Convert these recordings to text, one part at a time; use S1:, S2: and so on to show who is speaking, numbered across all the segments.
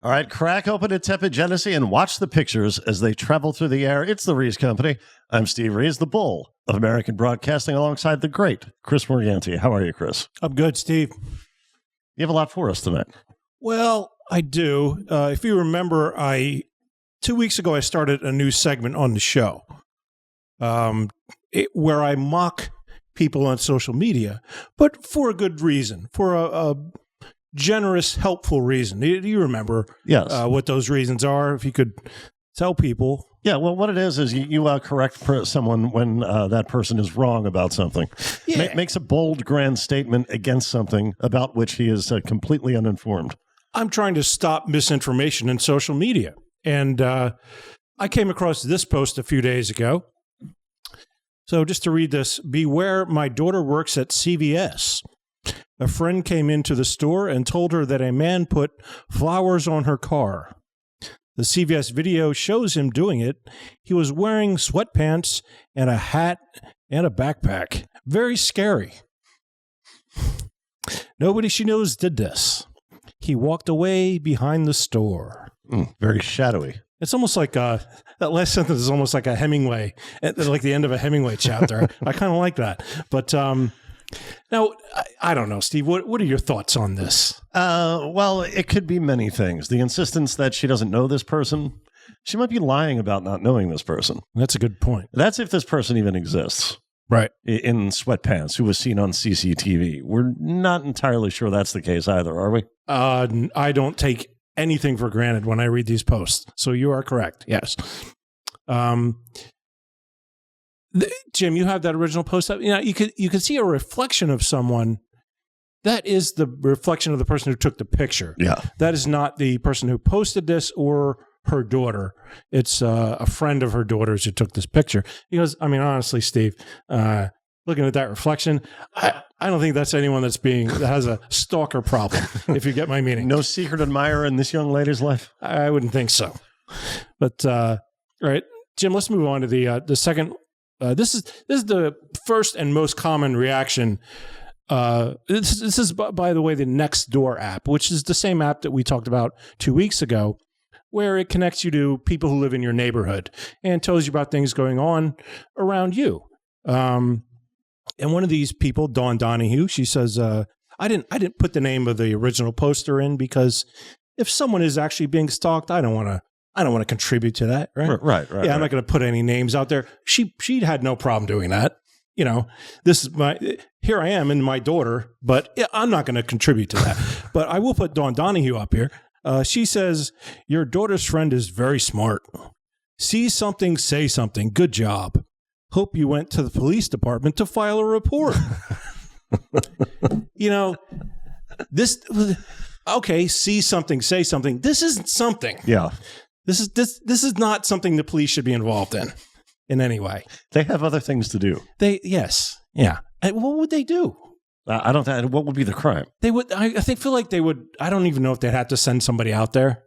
S1: All right, crack open a tepid Genesee and watch the pictures as they travel through the air. It's the Rees Company. I'm Steve Rees, the bull of American broadcasting, alongside the great Chris Morganti. How are you, Chris?
S2: I'm good, Steve.
S1: You have a lot for us tonight.
S2: Well, I do. If you remember, 2 weeks ago, I started a new segment on the show where I mock people on social media, but for a good reason, for a generous, helpful reason. Do you remember what those reasons are? If you could tell people.
S1: Yeah, well, what it is you correct someone when that person is wrong about something.
S2: Yeah.
S1: Makes a bold, grand statement against something about which he is completely uninformed.
S2: I'm trying to stop misinformation in social media. And I came across this post a few days ago. So just to read this, beware, my daughter works at CVS. A friend came into the store and told her that a man put flowers on her car. The CVS video shows him doing it. He was wearing sweatpants and a hat and a backpack. Very scary. Nobody she knows did this. He walked away behind the store.
S1: Very shadowy.
S2: It's almost like that last sentence is almost like a Hemingway, like the end of a Hemingway chapter. I kind of like that. But now, I don't know, Steve, what are your thoughts on this?
S1: Well, it could be many things. The insistence that she doesn't know this person. She might be lying about not knowing this person.
S2: That's a good point.
S1: That's if this person even exists.
S2: Right.
S1: In sweatpants, who was seen on CCTV. We're not entirely sure that's the case either, are we?
S2: I don't take anything for granted when I read these posts. So you are correct. Yes. Jim, you have that original post up. You know, you could see a reflection of someone. That is the reflection of the person who took the picture.
S1: Yeah. That
S2: is not the person who posted this or her daughter. It's a friend of her daughter's who took this picture. Because, I mean, honestly, Steve, looking at that reflection, I don't think that's anyone that has a stalker problem, if you get my meaning.
S1: No secret admirer in this young lady's life?
S2: I wouldn't think so. But, all right, Jim, let's move on to the second. This is the first and most common reaction. This is, by the way, the Nextdoor app, which is the same app that we talked about 2 weeks ago, where it connects you to people who live in your neighborhood and tells you about things going on around you. And one of these people, Dawn Donahue, she says, I didn't put the name of the original poster in because if someone is actually being stalked, I don't want to contribute to that, right?
S1: Right.
S2: Yeah, I'm not going to put any names out there. She had no problem doing that. You know, here I am and my daughter, but I'm not going to contribute to that. But I will put Dawn Donahue up here. She says, your daughter's friend is very smart. See something, say something. Good job. Hope you went to the police department to file a report. You know, okay, see something, say something. This isn't something.
S1: Yeah.
S2: This is not something the police should be involved in any way.
S1: They have other things to do.
S2: Yes. Yeah. And what would they do?
S1: I don't think. What would be the crime?
S2: They would. I feel like they would. I don't even know if they'd have to send somebody out there,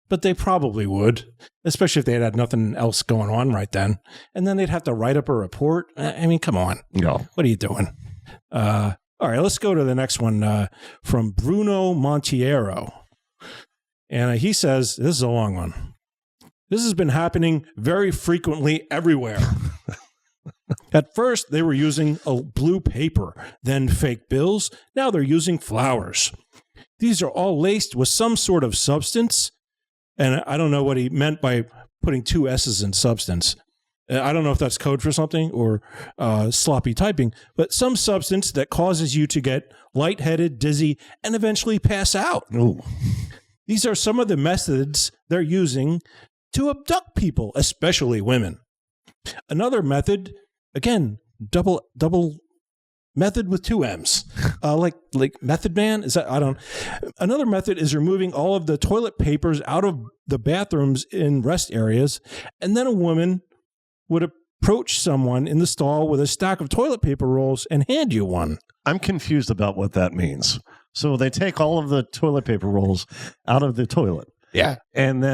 S2: but they probably would, especially if they had nothing else going on right then. And then they'd have to write up a report. I mean, come on.
S1: No.
S2: What are you doing? All right, let's go to the next one from Bruno Montiero. And he says, this is a long one. This has been happening very frequently everywhere. At first, they were using a blue paper, then fake bills. Now they're using flowers. These are all laced with some sort of substance. And I don't know what he meant by putting two S's in substance. I don't know if that's code for something or sloppy typing, but some substance that causes you to get lightheaded, dizzy, and eventually pass out.
S1: Ooh.
S2: These are some of the methods they're using to abduct people, especially women. Another method, again, double method with two M's, like Method Man. Is that Another method is removing all of the toilet papers out of the bathrooms in rest areas, and then a woman would approach someone in the stall with a stack of toilet paper rolls and hand you one.
S1: I'm confused about what that means. So they take all of the toilet paper rolls out of the toilet.
S2: Yeah.
S1: And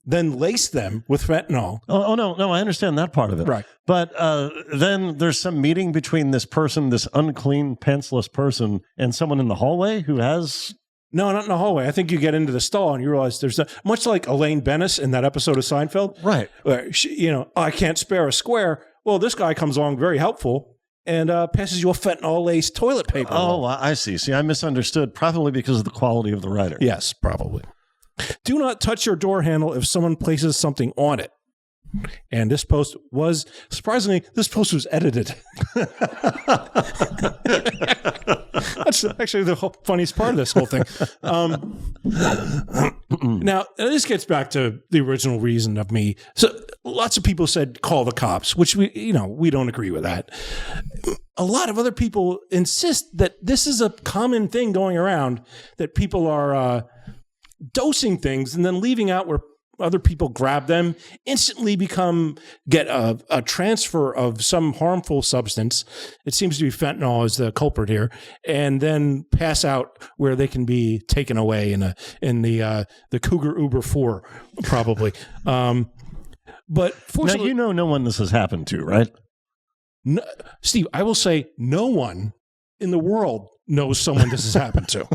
S2: then lace them with fentanyl.
S1: Oh, no, I understand that part of it.
S2: Right.
S1: But then there's some meeting between this person, this unclean, pantsless person, and someone in the hallway who has
S2: No, not in the hallway. I think you get into the stall and you realize there's much like Elaine Bennis in that episode of Seinfeld.
S1: Right.
S2: Where she, I can't spare a square. Well, this guy comes along very helpful and passes you a fentanyl-laced toilet paper.
S1: Oh, I see. See, I misunderstood, probably because of the quality of the writer.
S2: Yes, probably. Do not touch your door handle if someone places something on it. And this post was, surprisingly, was edited. That's actually the funniest part of this whole thing. Now, this gets back to the original reason of me. So lots of people said, call the cops, which we don't agree with that. A lot of other people insist that this is a common thing going around, that people are dosing things and then leaving out where other people grab them, instantly get a transfer of some harmful substance. It seems to be fentanyl is the culprit here, and then pass out where they can be taken away in the Cougar Uber 4, probably. But fortunately,
S1: now no one this has happened to, right?
S2: No, Steve, I will say no one in the world knows someone this has happened to.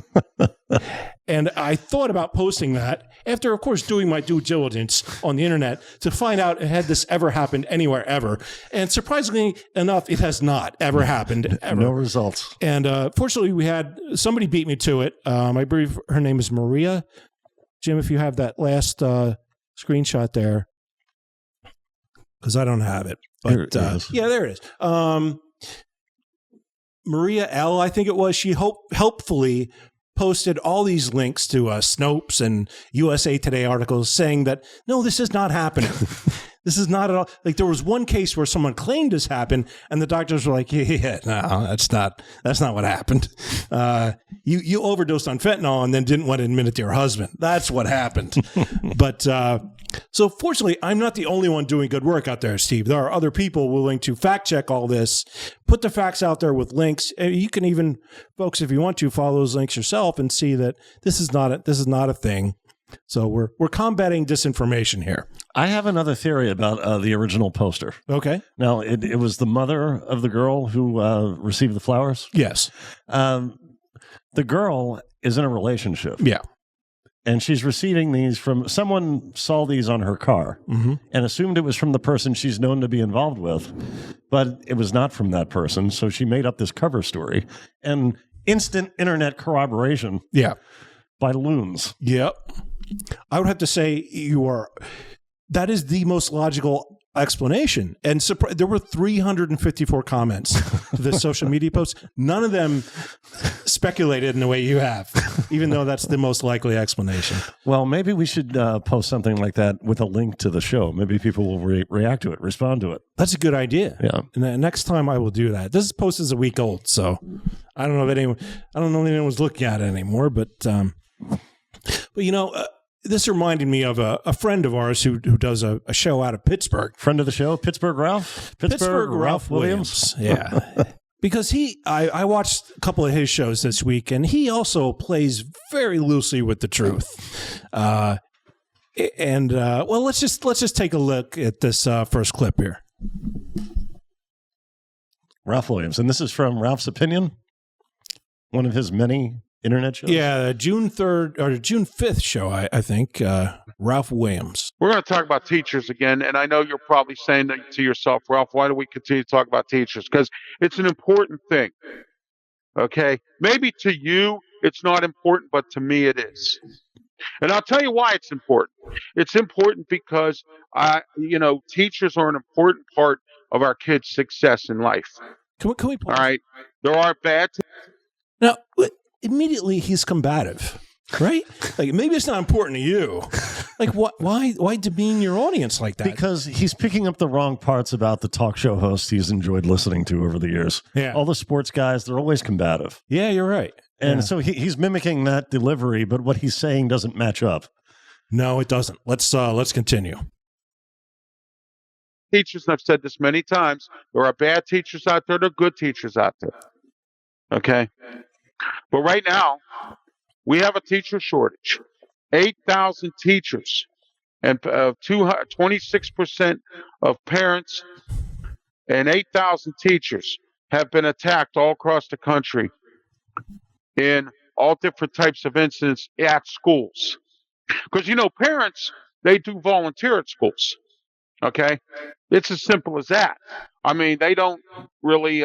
S2: And I thought about posting that after, of course, doing my due diligence on the internet to find out had this ever happened anywhere ever. And surprisingly enough, it has not ever happened ever.
S1: No results.
S2: And fortunately, we had somebody beat me to it. I believe her name is Maria. Jim, if you have that last screenshot there, because I don't have it. But yeah, there it is. Maria L., I think it was. She helpfully posted all these links to Snopes and USA Today articles saying that, no, this is not happening. This is not at all. Like, there was one case where someone claimed this happened, and the doctors were like, yeah, no, that's not what happened. You overdosed on fentanyl and then didn't want to admit it to your husband. That's what happened. But so fortunately, I'm not the only one doing good work out there, Steve. There are other people willing to fact check all this, put the facts out there with links. You can even, folks, if you want to, follow those links yourself and see that this is not a thing. So we're combating disinformation here.
S1: I have another theory about the original poster.
S2: Okay.
S1: Now, it was the mother of the girl who received the flowers.
S2: Yes.
S1: The girl is in a relationship.
S2: Yeah.
S1: And she's receiving these from someone, saw these on her car and assumed it was from the person she's known to be involved with, but it was not from that person. So she made up this cover story and instant internet corroboration.
S2: Yeah.
S1: By loons.
S2: Yep. I would have to say that is the most logical explanation. And there were 354 comments to this social media post. None of them speculated in the way you have, even though that's the most likely explanation.
S1: Well, maybe we should post something like that with a link to the show. Maybe people will react to it, respond to it.
S2: That's a good idea.
S1: Yeah. And
S2: next time I will do that. This post is a week old, so I don't know if anyone's looking at it anymore, but this reminded me of a friend of ours who does a show out of Pittsburgh.
S1: Friend of the show, Pittsburgh Ralph?
S2: Pittsburgh Ralph Williams. Yeah. Because I watched a couple of his shows this week, and he also plays very loosely with the truth. Well, let's just take a look at this first clip here.
S1: Ralph Williams. And this is from Ralph's Opinion, one of his many internet shows?
S2: Yeah, June 3rd or June 5th show, I think. Ralph Williams.
S3: We're going to talk about teachers again, and I know you're probably saying to yourself, Ralph, why do we continue to talk about teachers? Because it's an important thing, okay? Maybe to you it's not important, but to me it is. And I'll tell you why it's important. It's important because, teachers are an important part of our kids' success in life.
S2: Can we pause?
S3: All right? There are bad
S2: Now, immediately he's combative, right? Like, maybe it's not important to you. Like, why demean your audience like that?
S1: Because he's picking up the wrong parts about the talk show hosts he's enjoyed listening to over the years.
S2: Yeah.
S1: All the sports guys, they're always combative.
S2: Yeah, you're right.
S1: And so he's mimicking that delivery, but what he's saying doesn't match up.
S2: No, it doesn't. Let's continue.
S3: Teachers, and I've said this many times, there are bad teachers out there, there are good teachers out there. Okay? But right now, we have a teacher shortage. 8,000 teachers and 26% of parents and 8,000 teachers have been attacked all across the country in all different types of incidents at schools. Because, parents, they do volunteer at schools. Okay? It's as simple as that. I mean, they don't really,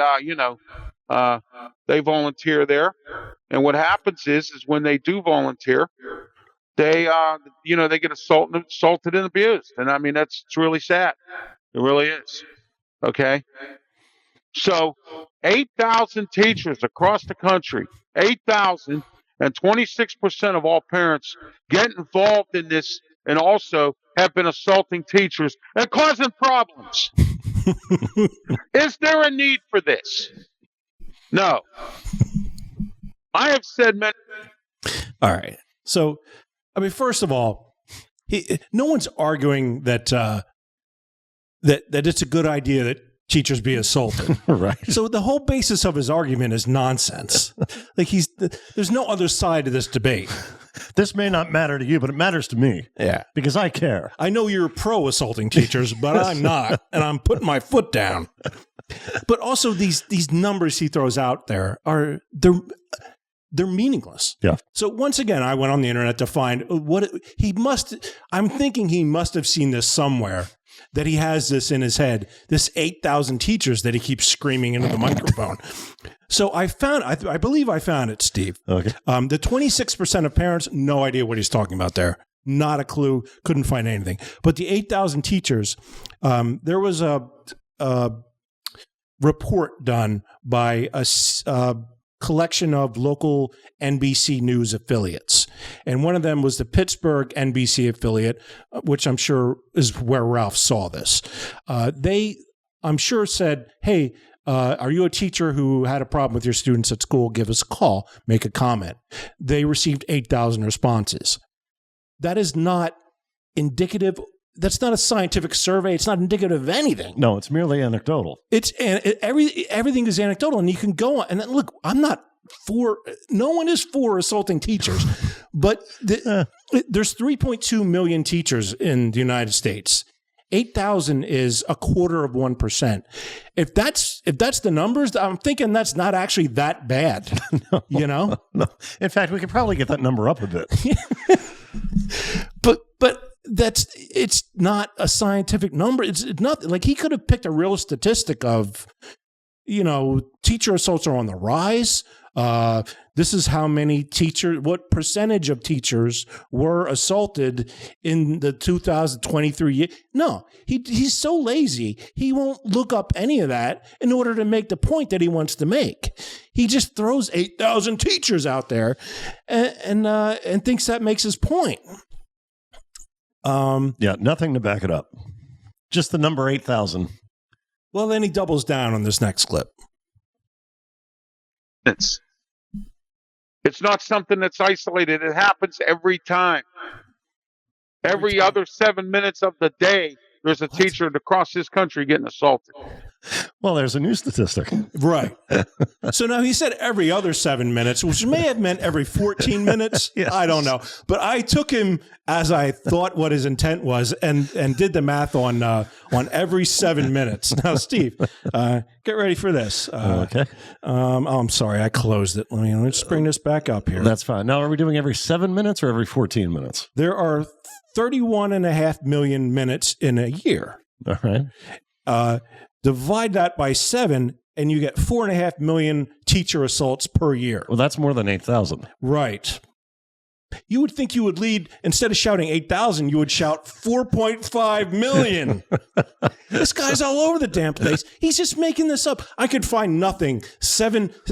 S3: they volunteer there. And what happens is when they do volunteer, they, they get assaulted and abused. And I mean, it's really sad. It really is. Okay? So 8,000 teachers across the country, 8,000, and 26% of all parents get involved in this and also have been assaulting teachers and causing problems. Is there a need for this? No. I have said many.
S2: All right. So, I mean, first of all, no one's arguing that that it's a good idea that teachers be assaulted.
S1: Right.
S2: So the whole basis of his argument is nonsense. Like there's no other side to this debate.
S1: This may not matter to you, but it matters to me.
S2: Yeah.
S1: Because I care.
S2: I know you're pro assaulting teachers, but I'm not, and I'm putting my foot down. But also these numbers he throws out there they're meaningless.
S1: Yeah.
S2: So once again, I went on the internet to find I'm thinking he must have seen this somewhere, that he has this in his head, this 8,000 teachers that he keeps screaming into the microphone. So I believe I found it, Steve.
S1: Okay.
S2: The 26% of parents, no idea what he's talking about there. Not a clue. Couldn't find anything. But the 8,000 teachers, there was a report done by a collection of local NBC News affiliates. And one of them was the Pittsburgh NBC affiliate, which I'm sure is where Ralph saw this. They, I'm sure, said, hey, are you a teacher who had a problem with your students at school? Give us a call, make a comment. They received 8,000 responses. That is not indicative. That's not a scientific survey. It's not indicative of anything.
S1: No, it's merely anecdotal.
S2: Everything is anecdotal, and you can go on. And then, look, no one is for assaulting teachers, but there's 3.2 million teachers in the United States. 8,000 is 1/4%. If that's the numbers, I'm thinking that's not actually that bad. No.
S1: In fact, we could probably get that number up a bit.
S2: But it's not a scientific number. It's not like he could have picked a real statistic of, teacher assaults are on the rise. This is how many what percentage of teachers were assaulted in the 2023 year. No, he's so lazy. He won't look up any of that in order to make the point that he wants to make. He just throws 8,000 teachers out there and thinks that makes his point.
S1: Yeah, nothing to back it up. Just the number 8,000.
S2: Well, then he doubles down on this next clip.
S3: It's not something that's isolated. It happens every time. Every other 7 minutes of the day, there's a teacher across this country getting assaulted.
S1: Well, there's a new statistic.
S2: Right. So now he said every other 7 minutes, which may have meant every 14 minutes.
S1: Yes.
S2: I don't know. But I took him as I thought what his intent was and did the math on every 7 minutes. Now, Steve, get ready for this.
S1: Okay.
S2: I'm sorry. I closed it. Let me just bring this back up here.
S1: That's fine. Now, are we doing every 7 minutes or every 14 minutes?
S2: There are 31.5 million minutes in a year.
S1: All right.
S2: Divide that by 7, and you get 4.5 million teacher assaults per year.
S1: Well, that's more than 8,000.
S2: Right. You would think you would lead, instead of shouting 8,000, you would shout 4.5 million. This guy's all over the damn place. He's just making this up. I could find nothing.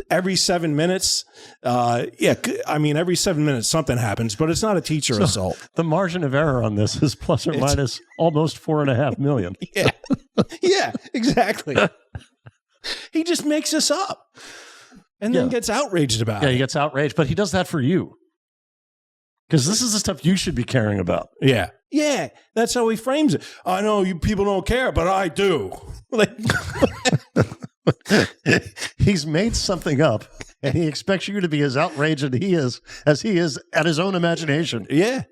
S2: Every 7 minutes. Every 7 minutes something happens, but it's not a teacher assault.
S1: The margin of error on this is plus or minus almost 4.5 million.
S2: Yeah. Yeah, exactly. He just makes this up and then gets outraged about it.
S1: Yeah, he gets outraged, but he does that for you. Because this is the stuff you should be caring about.
S2: Yeah. Yeah. That's how he frames it. I know you people don't care, but I do. Like,
S1: he's made something up, and he expects you to be as outraged as he is at his own imagination.
S2: Yeah.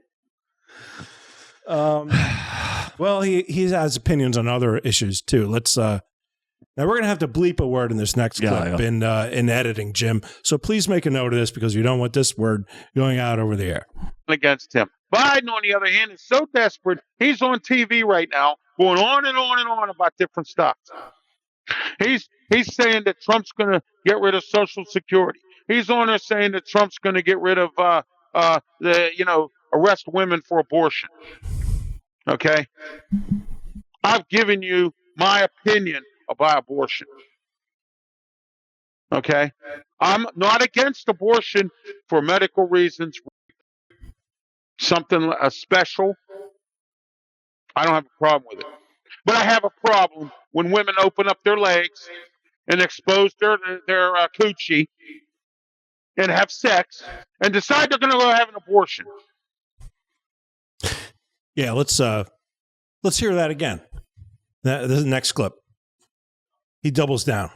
S2: Well, he has opinions on other issues too. Let's Now, we're going to have to bleep a word in this next clip in editing, Jim. So please make a note of this because you don't want this word going out over the air.
S3: Against him. Biden, on the other hand, is so desperate. He's on TV right now, going on and on and on about different stuff. He's saying that Trump's going to get rid of Social Security. He's on there saying that Trump's going to get rid of arrest women for abortion. Okay, I've given you my opinion about abortion. Okay, I'm not against abortion for medical reasons. Something special, I don't have a problem with it. But I have a problem when women open up their legs and expose their coochie and have sex and decide they're going to go have an abortion.
S2: Yeah, let's hear that again. This is the next clip. He doubles down.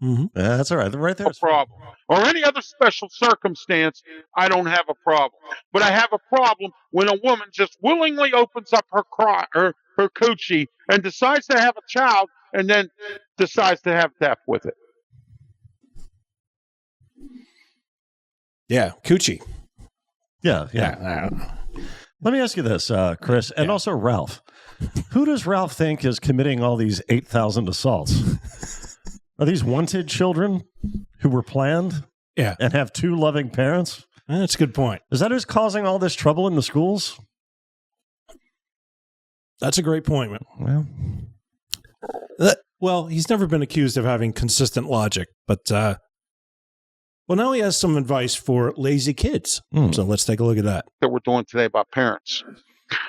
S2: Mm-hmm.
S1: That's all right. Right there.
S3: A problem. Or any other special circumstance, I don't have a problem. But I have a problem when a woman just willingly opens up her coochie and decides to have a child and then decides to have sex with it.
S2: Yeah, coochie.
S1: Yeah. Let me ask you this, Chris, and also Ralph. Who does Ralph think is committing all these 8,000 assaults? Are these wanted children who were planned?
S2: Yeah.
S1: And have two loving parents?
S2: That's a good point.
S1: Is that who's causing all this trouble in the schools?
S2: That's a great point, man. Well, he's never been accused of having consistent logic, but now he has some advice for lazy kids. So let's take a look at that.
S3: That we're doing today about parents.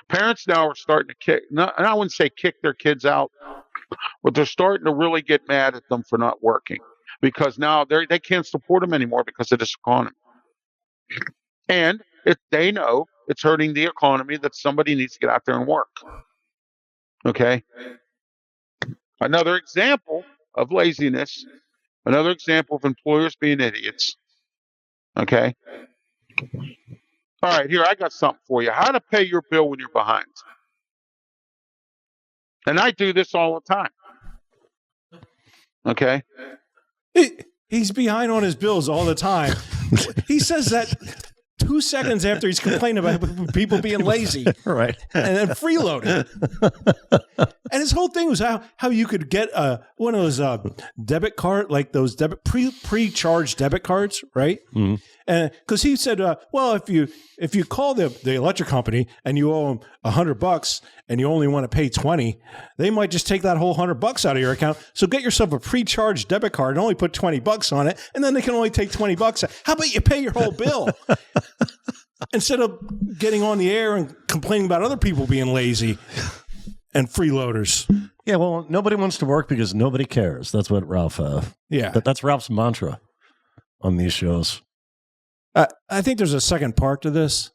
S3: Parents now are starting to kick, and I wouldn't say kick their kids out, but they're starting to really get mad at them for not working because now they can't support them anymore because of this economy. And they know it's hurting the economy that somebody needs to get out there and work. Okay? Another example of laziness, another example of employers being idiots. Okay? All right, here, I got something for you. How to pay your bill when you're behind. And I do this all the time. Okay?
S2: He's behind on his bills all the time. He says that 2 seconds after he's complaining about people being lazy.
S1: Right.
S2: And then freeloading. And his whole thing was how you could get one of those debit card, like those pre-charged debit cards, right? Mm-hmm. And because he said, well, if you call the electric company and you owe them $100 and you only want to pay $20, they might just take that whole $100 out of your account. So get yourself a pre-charged debit card and only put $20 on it, and then they can only take $20 out. How about you pay your whole bill? Instead of getting on the air and complaining about other people being lazy and freeloaders.
S1: Yeah, well, nobody wants to work because nobody cares. That's what Ralph. That's Ralph's mantra on these shows.
S2: I think there's a second part to this.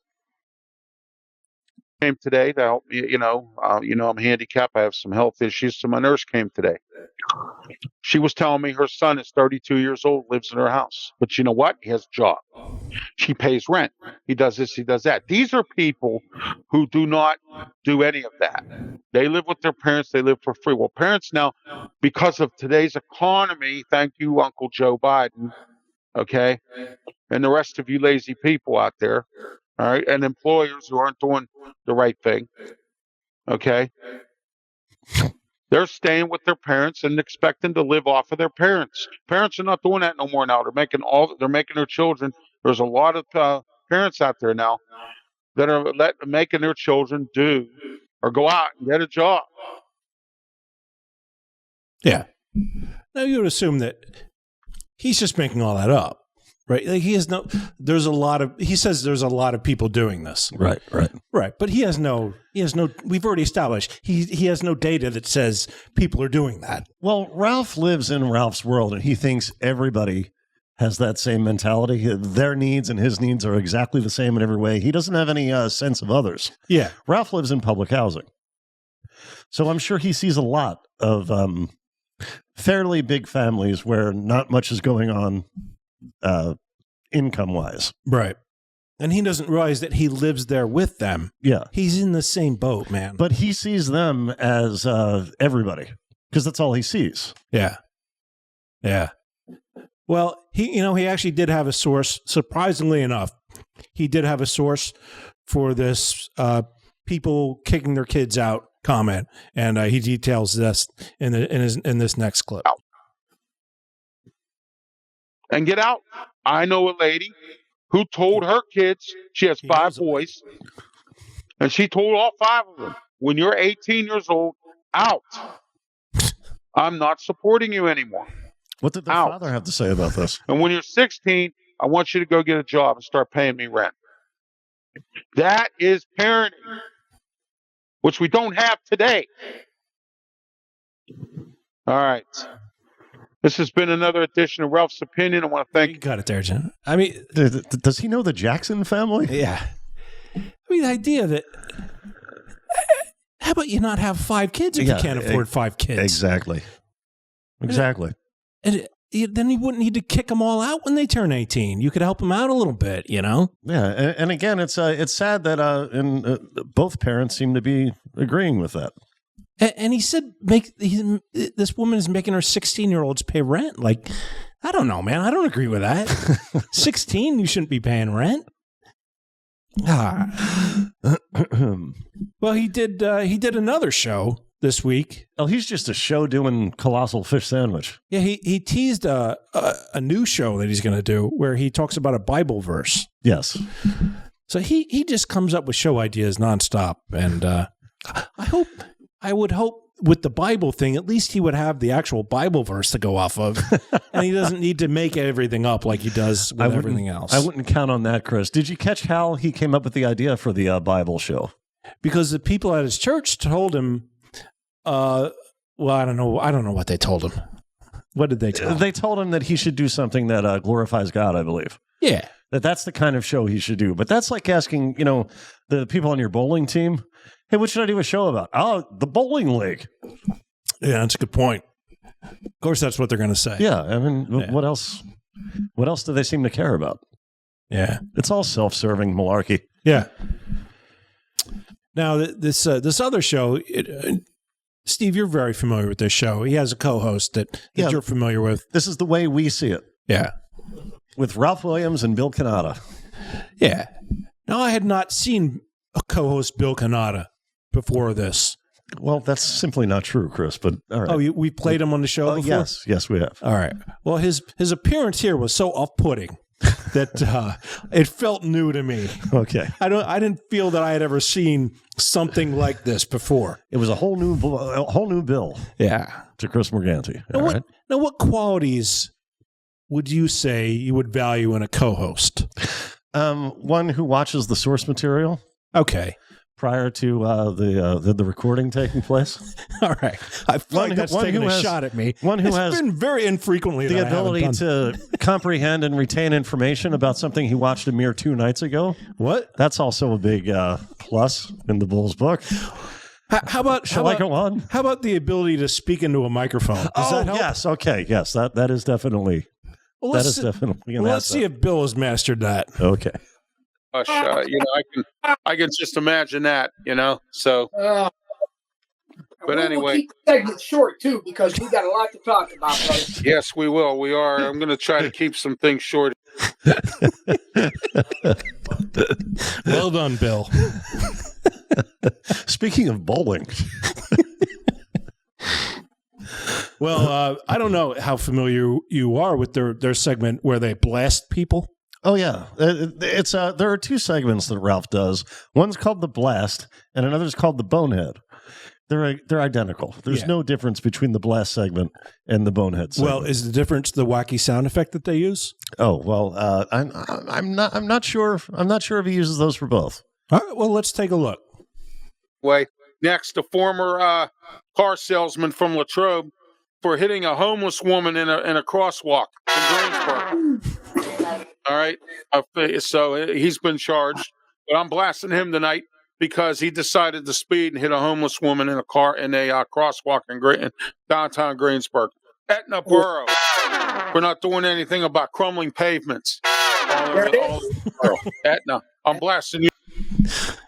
S3: Came today to help me. I'm handicapped. I have some health issues. So my nurse came today. She was telling me her son is 32 years old, lives in her house. But you know what? He has a job. She pays rent. He does this, he does that. These are people who do not do any of that. They live with their parents. They live for free. Well, parents now, because of today's economy, thank you, Uncle Joe Biden, okay, and the rest of you lazy people out there, all right, and employers who aren't doing the right thing, okay, they're staying with their parents and expecting to live off of their parents. Parents are not doing that no more now. They're making their children. There's a lot of parents out there now that are making their children do or go out and get a job.
S2: Yeah. Now you would assume that he's just making all that up, right? Like he says there's a lot of people doing this.
S1: Right.
S2: But he has no, we've already established he has no data that says people are doing that.
S1: Well, Ralph lives in Ralph's world and he thinks everybody has that same mentality. Their needs and his needs are exactly the same in every way. He doesn't have any sense of others.
S2: Yeah.
S1: Ralph lives in public housing. So I'm sure he sees a lot of fairly big families where not much is going on income-wise.
S2: Right. And he doesn't realize that he lives there with them.
S1: Yeah.
S2: He's in the same boat, man.
S1: But he sees them as everybody because that's all he sees.
S2: Yeah. Yeah. Well, he actually did have a source. Surprisingly enough, he did have a source for this people kicking their kids out comment, and he details this in this next clip.
S3: And get out. I know a lady who told her kids, she has 5 boys, and she told all 5 of them, when you're 18 years old, out. I'm not supporting you anymore.
S1: What did their father have to say about this?
S3: And when you're 16, I want you to go get a job and start paying me rent. That is parenting, which we don't have today. All right. This has been another edition of Ralph's Opinion. I want to thank
S2: you. Got it there, Jim. I mean,
S1: does he know the Jackson family?
S2: Yeah. I mean, the idea that, how about you not have 5 kids if you can't afford 5 kids?
S1: Exactly.
S2: And then you wouldn't need to kick them all out when they turn 18. You could help them out a little bit,
S1: Yeah, and again, it's sad that both parents seem to be agreeing with that.
S2: And he said, this woman is making her 16-year-olds pay rent. Like, I don't know, man. I don't agree with that. 16, you shouldn't be paying rent. Well, he did another show this week.
S1: Oh, he's just a show doing Colossal Fish Sandwich.
S2: Yeah, he teased a new show that he's going to do where he talks about a Bible verse.
S1: Yes.
S2: So he just comes up with show ideas nonstop, and I would hope with the Bible thing, at least he would have the actual Bible verse to go off of, and he doesn't need to make everything up like he does with everything else.
S1: I wouldn't count on that, Chris. Did you catch how he came up with the idea for the Bible show?
S2: Because the people at his church told him, well, I don't know what they told him. What did they tell him?
S1: They told him that he should do something that glorifies God, I believe.
S2: Yeah.
S1: That's the kind of show he should do. But that's like asking, the people on your bowling team, hey, what should I do a show about? Oh, the bowling league.
S2: Yeah, that's a good point. Of course, that's what they're going to say.
S1: Yeah, I mean, what else? What else do they seem to care about?
S2: Yeah,
S1: it's all self-serving malarkey.
S2: Yeah. Now this other show, Steve, you're very familiar with this show. He has a co-host that you're familiar with.
S1: This is the way we see it.
S2: Yeah,
S1: with Ralph Williams and Bill Cannata.
S2: Yeah. Now, I had not seen a co-host Bill Cannata before this.
S1: Well, that's simply not true, Chris, but all right.
S2: Oh, we played him on the show before?
S1: Yes, we have.
S2: All right. Well, his appearance here was so off-putting that it felt new to me.
S1: Okay.
S2: I didn't feel that I had ever seen something like this before.
S1: It was a whole new Bill.
S2: Yeah.
S1: To Chris Morganti.
S2: Now, what qualities would you say you would value in a co-host?
S1: One who watches the source material.
S2: Okay.
S1: Prior to the recording taking place.
S2: All right. I feel like that's taking a shot at me.
S1: One who has
S2: been very infrequently
S1: the ability to comprehend and retain information about something he watched a mere 2 nights ago.
S2: What?
S1: That's also a big plus in the Bulls book.
S2: How about
S1: go on?
S2: How about the ability to speak into a microphone? Does that help?
S1: Yes. Okay. Yes. That is definitely.
S2: Well,
S1: let's
S2: see if Bill has mastered that.
S1: Okay.
S3: I can just imagine that, So, but anyway,
S4: we'll keep the segment short too because we got a lot to talk about, brother.
S3: Yes, we will. We are. I'm going to try to keep some things short.
S2: Well done, Bill.
S1: Speaking of bowling.
S2: Well, I don't know how familiar you are with their segment where they blast people.
S1: Oh yeah, it's there are 2 segments that Ralph does. One's called the Blast, and another's called the Bonehead. They're identical. There's no difference between the Blast segment and the Bonehead segment.
S2: Well, is the difference the wacky sound effect that they use?
S1: Oh well, I'm not sure. I'm not sure if he uses those for both.
S2: All right, well, let's take a look.
S3: Next, a former car salesman from Latrobe for hitting a homeless woman in a crosswalk in Greensburg. All right. So he's been charged, but I'm blasting him tonight because he decided to speed and hit a homeless woman in a crosswalk in downtown Greensburg. Etna Borough for not doing anything about crumbling pavements.
S4: There it is.
S3: Etna, I'm blasting you.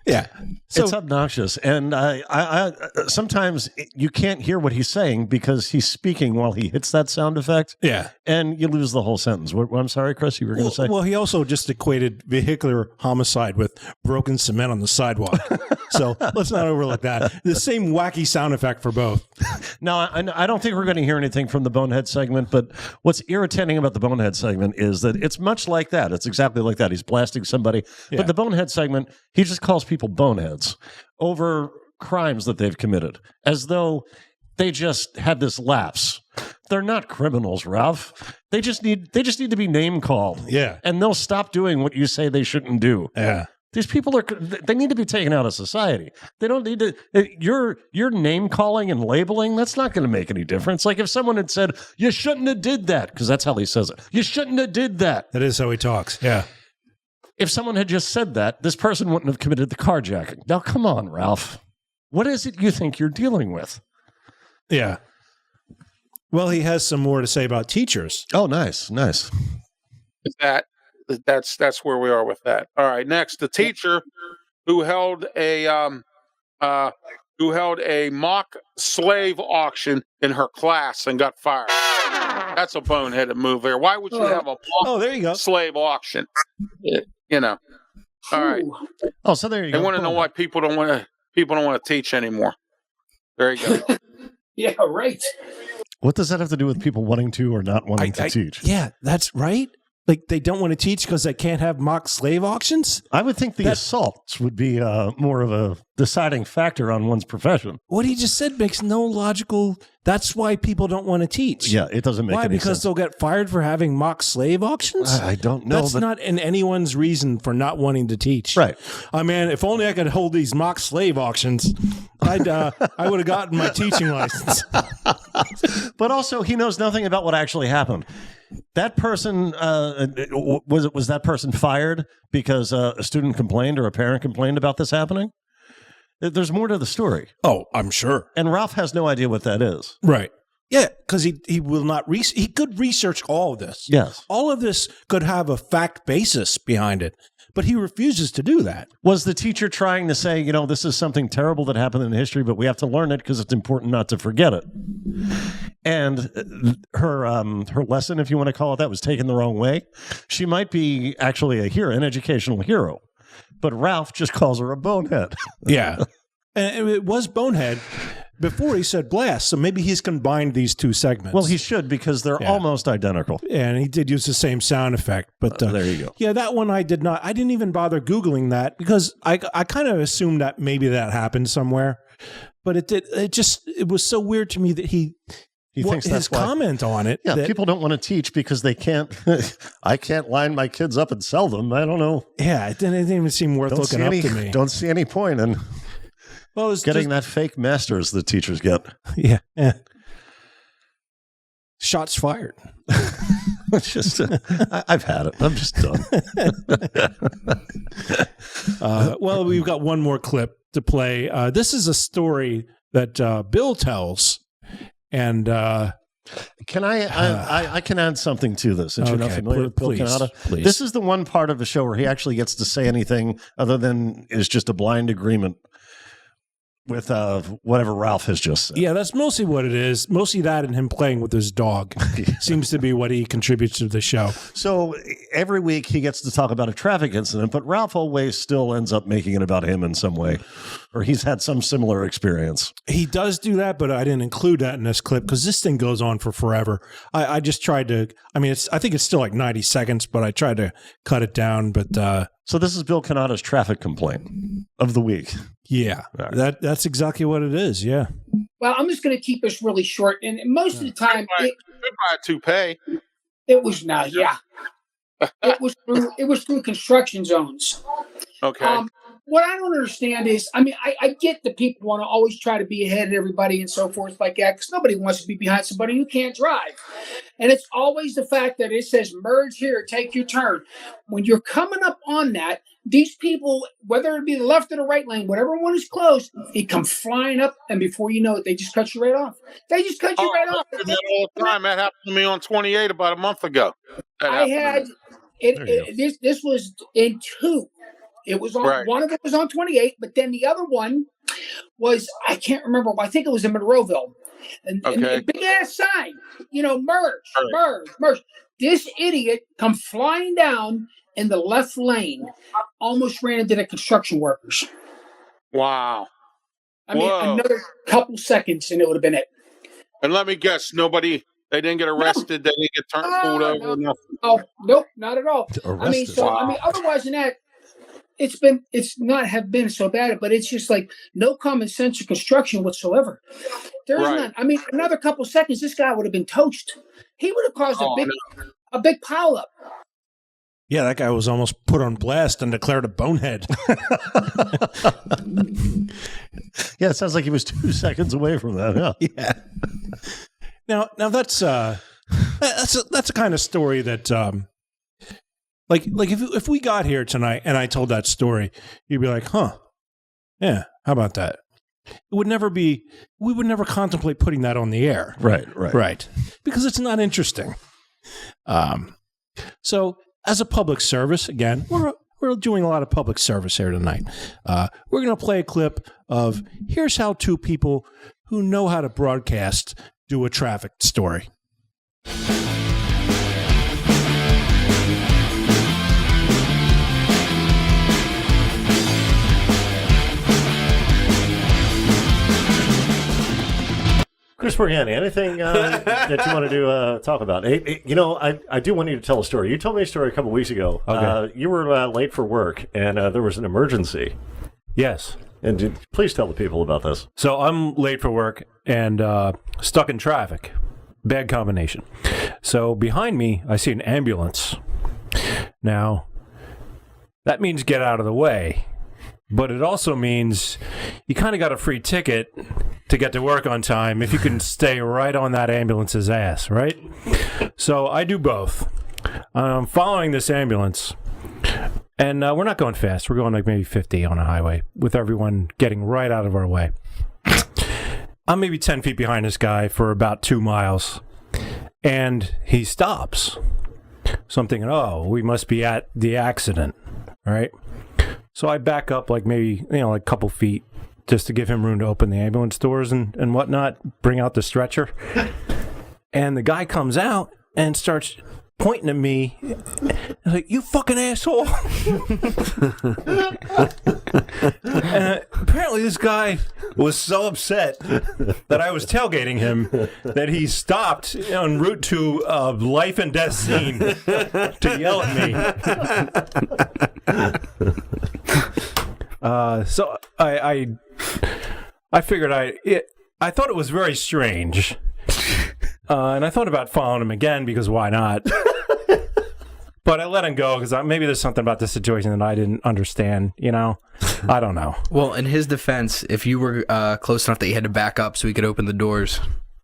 S2: Yeah. So,
S1: it's obnoxious, and I sometimes you can't hear what he's saying because he's speaking while he hits that sound effect.
S2: yeah.
S1: And you lose the whole sentence. I'm sorry, Chris, you were going to say?
S2: Well, he also just equated vehicular homicide with broken cement on the sidewalk. So let's not overlook that. The same wacky sound effect for both.
S1: No, I don't think we're going to hear anything from the Bonehead segment, but what's irritating about the Bonehead segment is that it's much like that. It's exactly like that. He's blasting somebody.
S2: Yeah.
S1: But the Bonehead segment, he just calls people boneheads over crimes that they've committed, as though they just had this lapse. They're not criminals, Ralph. They just need to be name called.
S2: Yeah.
S1: And they'll stop doing what you say they shouldn't do.
S2: Yeah.
S1: These people they need to be taken out of society. They don't need to, your name calling and labeling, that's not going to make any difference. Like if someone had said, you shouldn't have did that, because that's how he says it. You shouldn't have did that.
S2: That is how he talks. Yeah.
S1: If someone had just said that, this person wouldn't have committed the carjacking. Now, come on, Ralph. What is it you think you're dealing with?
S2: Yeah. Well, he has some more to say about teachers.
S1: Oh, nice.
S3: That's where we are with that. All right, next, the teacher who held a mock slave auction in her class and got fired. That's a boneheaded move there. Why would you have a mock
S2: there you go.
S3: slave auction? You know. All right.
S1: Oh, so there you go.
S3: They want to know why people don't want to teach anymore. There you go.
S4: Yeah, right.
S1: What does that have to do with people wanting to or not wanting to teach?
S2: Yeah, that's right. Like they don't want to teach because they can't have mock slave auctions?
S1: I would think the assaults would be more of a deciding factor on one's profession.
S2: What he just said makes no logical... That's why people don't want to teach.
S1: Yeah, it doesn't make any sense.
S2: Why? Because they'll get fired for having mock slave auctions?
S1: I don't know.
S2: That's not in anyone's reason for not wanting to teach.
S1: Right.
S2: I mean, if only I could hold these mock slave auctions, I would have gotten my teaching license.
S1: But also, he knows nothing about what actually happened. That person, was that person fired because a student complained or a parent complained about this happening? There's more to the story.
S2: Oh, I'm sure.
S1: And Ralph has no idea what that is.
S2: Right. Yeah, because he will not he could research all of this.
S1: Yes.
S2: All of this could have a fact basis behind it, but he refuses to do that.
S1: Was the teacher trying to say, this is something terrible that happened in history, but we have to learn it because it's important not to forget it? And her lesson, if you want to call it that, was taken the wrong way. She might be actually a hero, an educational hero, but Ralph just calls her a bonehead.
S2: Yeah. And it was bonehead before he said blast, so maybe he's combined these two segments.
S1: Well, he should, because they're almost identical.
S2: And he did use the same sound effect. But
S1: there you go.
S2: Yeah, that one I didn't even bother Googling that because I kind of assumed that maybe that happened somewhere. But it was so weird to me that he thinks that's his comment on it.
S1: Yeah, people don't want to teach because they can't. I can't line my kids up and sell them. I don't know.
S2: Yeah, it didn't even seem worth looking up to me.
S1: Don't see any point in getting that fake masters that teachers get.
S2: Yeah. Shots fired.
S1: It's just, I've had it. I'm just done.
S2: Well, we've got one more clip to play. This is a story that Bill tells. And
S1: can I can add something to this since you're not familiar with Bill Canada.
S2: Please.
S1: This is the one part of the show where he actually gets to say anything other than is just a blind agreement with whatever Ralph has just said.
S2: Yeah, that's mostly what it is. Mostly that and him playing with his dog seems to be what he contributes to the show.
S1: So every week he gets to talk about a traffic incident, but Ralph always still ends up making it about him in some way, or he's had some similar experience.
S2: He does do that, but I didn't include that in this clip because this thing goes on for forever. I just tried to, I think it's still like 90 seconds, but I tried to cut it down. But
S1: so this is Bill Canada's traffic complaint of the week.
S2: Yeah, right. That's exactly what it is. Yeah.
S4: Well, I'm just going to keep this really short. And most of the time,
S3: buy a toupee.
S4: It was not. Yeah, it was through construction zones.
S3: Okay.
S4: What I don't understand is, I get that people want to always try to be ahead of everybody and so forth like that, because nobody wants to be behind somebody who can't drive. And it's always the fact that it says, merge here, take your turn. When you're coming up on that, these people, whether it be the left or the right lane, whatever one is closed, they come flying up, and before you know it, they just cut you right off. They just cut you right off.
S3: That all the time. That happened to me on 28 about a month ago.
S4: This was in 2. It was on one of them was on 28, but then the other one was I can't remember. I think it was in Monroeville, and big ass sign, merge. This idiot come flying down in the left lane, almost ran into the construction workers.
S3: Wow.
S4: I mean, another couple seconds and it would have been it.
S3: And let me guess, they didn't get arrested, they didn't get pulled over, nothing.
S4: Oh, nope, not at all.
S1: Arrested.
S4: Otherwise than that, it's not have been so bad, but it's just like no common sense of construction whatsoever. There is none. I mean, another couple seconds, this guy would have been toast. He would have caused a big pile up.
S2: Yeah, that guy was almost put on blast and declared a bonehead.
S1: Yeah, it sounds like he was 2 seconds away from that.
S2: Yeah. Now that's a kind of story that like if we got here tonight and I told that story, you'd be like, huh, yeah, how about that? We would never contemplate putting that on the air.
S1: Right.
S2: Because it's not interesting. So as a public service, again, we're doing a lot of public service here tonight. We're going to play a clip of here's how 2 people who know how to broadcast do a traffic story.
S1: Chris Morganti, anything that you want to talk about? I do want you to tell a story. You told me a story a couple weeks ago.
S2: Okay.
S1: You were late for work, and there was an emergency.
S2: Yes.
S1: And please tell the people about this.
S2: So I'm late for work and stuck in traffic. Bad combination. So behind me, I see an ambulance. Now, that means get out of the way. But it also means you kind of got a free ticket to get to work on time if you can stay right on that ambulance's ass, right? So I do both. I'm following this ambulance, and we're not going fast. We're going like maybe 50 on a highway with everyone getting right out of our way. I'm maybe 10 feet behind this guy for about 2 miles, and he stops. So I'm thinking, we must be at the accident, right? So I back up like maybe, like a couple feet just to give him room to open the ambulance doors and whatnot, bring out the stretcher. And the guy comes out and starts pointing at me. I'm like, you fucking asshole. And apparently this guy was so upset that I was tailgating him that he stopped en route to a life and death scene to yell at me. So I figured I thought it was very strange. And I thought about following him again because why not? But I let him go because maybe there's something about this situation that I didn't understand, I don't know.
S5: Well, in his defense, if you were close enough that you had to back up so he could open the doors,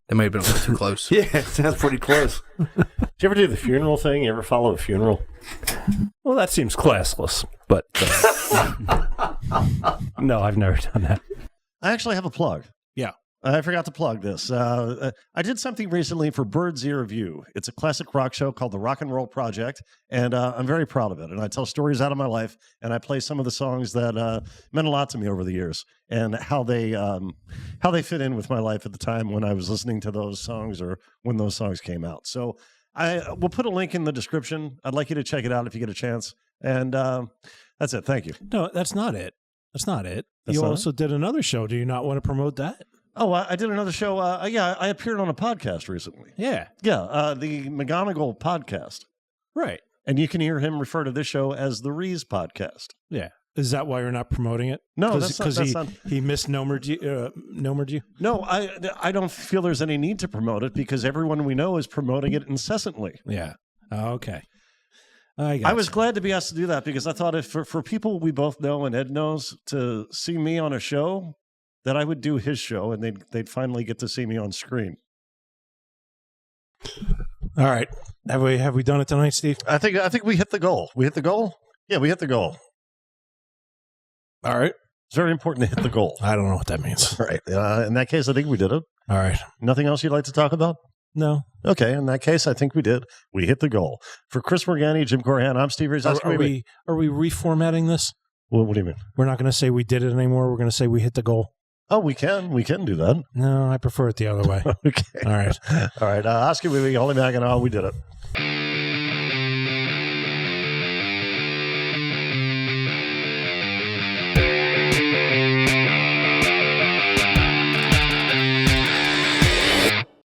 S5: that might have been a little too close.
S6: Yeah, it sounds pretty close.
S1: Did you ever do the funeral thing? You ever follow a funeral?
S2: Well, that seems classless, but no, I've never done that.
S1: I actually have a plug.
S2: Yeah.
S1: I forgot to plug this. I did something recently for Bird's Ear View. It's a classic rock show called The Rock and Roll Project, and I'm very proud of it. And I tell stories out of my life, and I play some of the songs that meant a lot to me over the years, and how they fit in with my life at the time when I was listening to those songs or when those songs came out. So I will put a link in the description. I'd like you to check it out if you get a chance. And that's it. Thank you.
S2: No, that's not it. That's not it.
S1: That's
S2: you
S1: not
S2: also did another show. Do you not want to promote that?
S1: Oh, I did another show. I appeared on a podcast recently.
S2: Yeah.
S1: Yeah, the McGonigal podcast.
S2: Right.
S1: And you can hear him refer to this show as the Rees podcast.
S2: Yeah. Is that why you're not promoting it?
S1: No, that's not.
S2: He misnomered you.
S1: No, I don't feel there's any need to promote it because everyone we know is promoting it incessantly.
S2: Yeah. Okay.
S1: I was glad to be asked to do that because I thought if for people we both know and Ed knows to see me on a show, that I would do his show and they'd finally get to see me on screen.
S2: All right. Have we done it tonight, Steve?
S1: I think we hit the goal. We hit the goal? Yeah, we hit the goal.
S2: All right.
S1: It's very important to hit the goal.
S2: I don't know what that means.
S1: All right. In that case, I think we did it.
S2: All right.
S1: Nothing else you'd like to talk about?
S2: No.
S1: Okay, in that case, I think we did. We hit the goal. For Chris Morganti, Jim Corhan, I'm Steve Reeves.
S2: Are we reformatting this?
S1: What do you mean?
S2: We're not going to say we did it anymore. We're going to say we hit the goal.
S1: Oh, we can. We can do that.
S2: No, I prefer it the other way.
S1: Okay.
S2: All right.
S1: All right. Oscar, we holding back and we did it.